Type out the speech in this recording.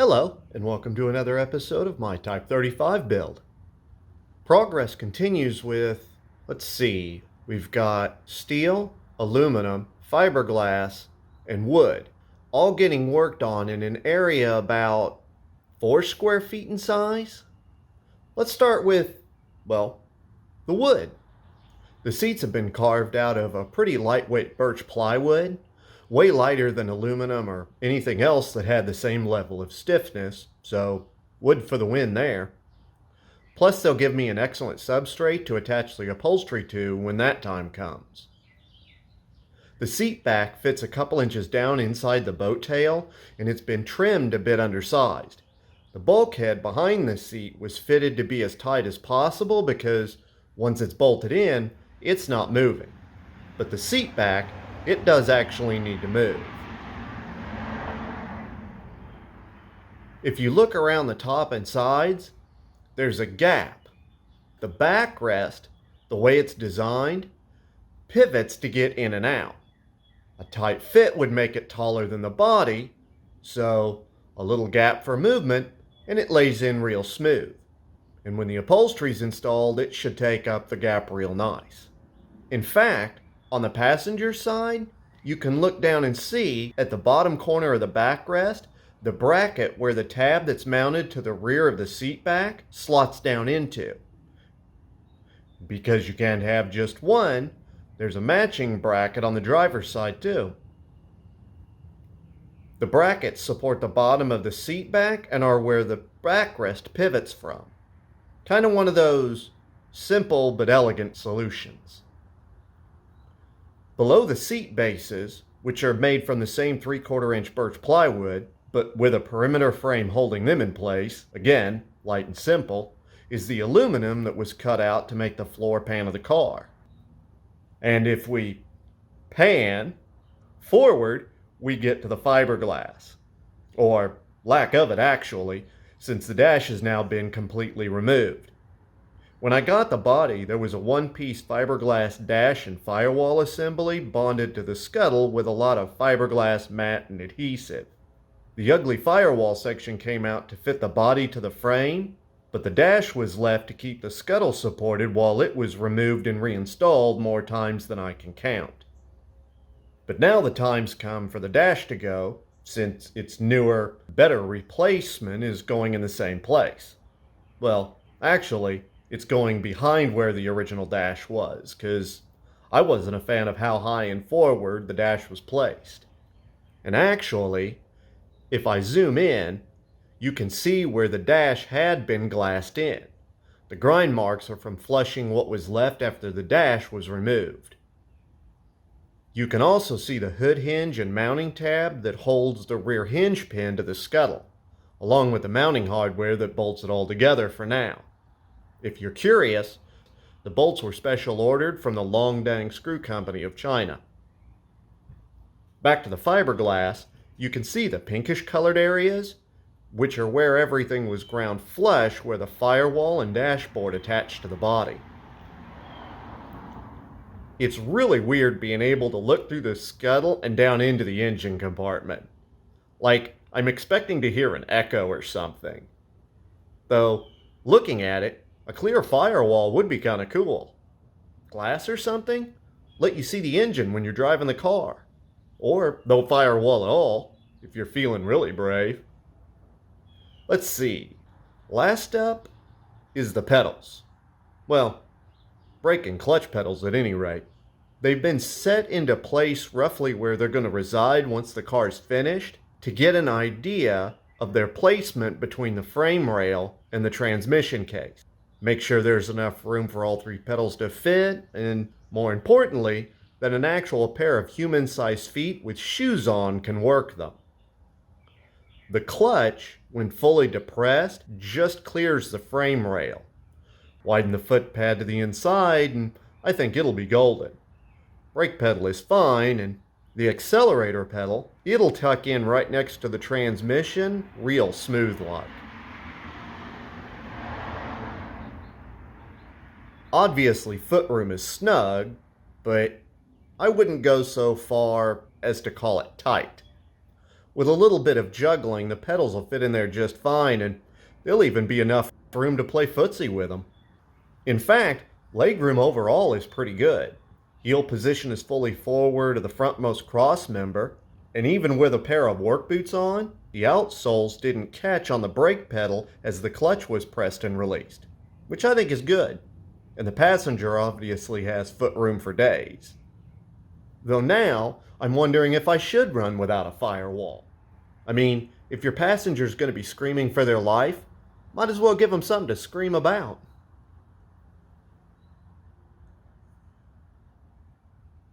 Hello, and welcome to another episode of my Type 35 build. Progress continues with, we've got steel, aluminum, fiberglass, and wood, all getting worked on in an area about 4 square feet in size. Let's start with, the wood. The seats have been carved out of a pretty lightweight birch plywood, way lighter than aluminum or anything else that had the same level of stiffness, so wood for the win there. Plus, they'll give me an excellent substrate to attach the upholstery to when that time comes. The seat back fits a couple inches down inside the boat tail, and it's been trimmed a bit undersized. The bulkhead behind the seat was fitted to be as tight as possible because once it's bolted in, it's not moving. But the seat back, it does actually need to move. If you look around the top and sides, there's a gap. The backrest, the way it's designed, pivots to get in and out. A tight fit would make it taller than the body, so a little gap for movement, and it lays in real smooth. And when the upholstery's installed, it should take up the gap real nice. In fact, on the passenger side, you can look down and see at the bottom corner of the backrest, the bracket where the tab that's mounted to the rear of the seat back slots down into. Because you can't have just one, there's a matching bracket on the driver's side too. The brackets support the bottom of the seat back and are where the backrest pivots from. Kind of one of those simple but elegant solutions. Below the seat bases, which are made from the same 3/4 inch birch plywood, but with a perimeter frame holding them in place, again, light and simple, is the aluminum that was cut out to make the floor pan of the car. And if we pan forward, we get to the fiberglass. Or lack of it, actually, since the dash has now been completely removed. When I got the body, there was a one-piece fiberglass dash and firewall assembly bonded to the scuttle with a lot of fiberglass mat and adhesive. The ugly firewall section came out to fit the body to the frame, but the dash was left to keep the scuttle supported while it was removed and reinstalled more times than I can count. But now the time's come for the dash to go, since its newer, better replacement is going in the same place. Well, actually, it's going behind where the original dash was, because I wasn't a fan of how high and forward the dash was placed. And actually, if I zoom in, you can see where the dash had been glassed in. The grind marks are from flushing what was left after the dash was removed. You can also see the hood hinge and mounting tab that holds the rear hinge pin to the scuttle, along with the mounting hardware that bolts it all together for now. If you're curious, the bolts were special ordered from the Longdang Screw Company of China. Back to the fiberglass, you can see the pinkish colored areas, which are where everything was ground flush where the firewall and dashboard attached to the body. It's really weird being able to look through the scuttle and down into the engine compartment. Like I'm expecting to hear an echo or something. Though, looking at it, a clear firewall would be kind of cool. Glass or something? Let you see the engine when you're driving the car. Or no firewall at all, if you're feeling really brave. Let's see. Last up is the pedals. Well, brake and clutch pedals at any rate. They've been set into place roughly where they're going to reside once the car's finished to get an idea of their placement between the frame rail and the transmission case. Make sure there's enough room for all 3 pedals to fit, and more importantly, that an actual pair of human-sized feet with shoes on can work them. The clutch, when fully depressed, just clears the frame rail. Widen the foot pad to the inside, and I think it'll be golden. Brake pedal is fine, and the accelerator pedal, it'll tuck in right next to the transmission, real smooth-like. Obviously, footroom is snug, but I wouldn't go so far as to call it tight. With a little bit of juggling, the pedals will fit in there just fine, and there'll even be enough room to play footsie with them. In fact, legroom overall is pretty good. Heel position is fully forward of the frontmost cross member, and even with a pair of work boots on, the outsoles didn't catch on the brake pedal as the clutch was pressed and released, which I think is good. And the passenger obviously has footroom for days. Though now, I'm wondering if I should run without a firewall. I mean, if your passenger's going to be screaming for their life, might as well give them something to scream about.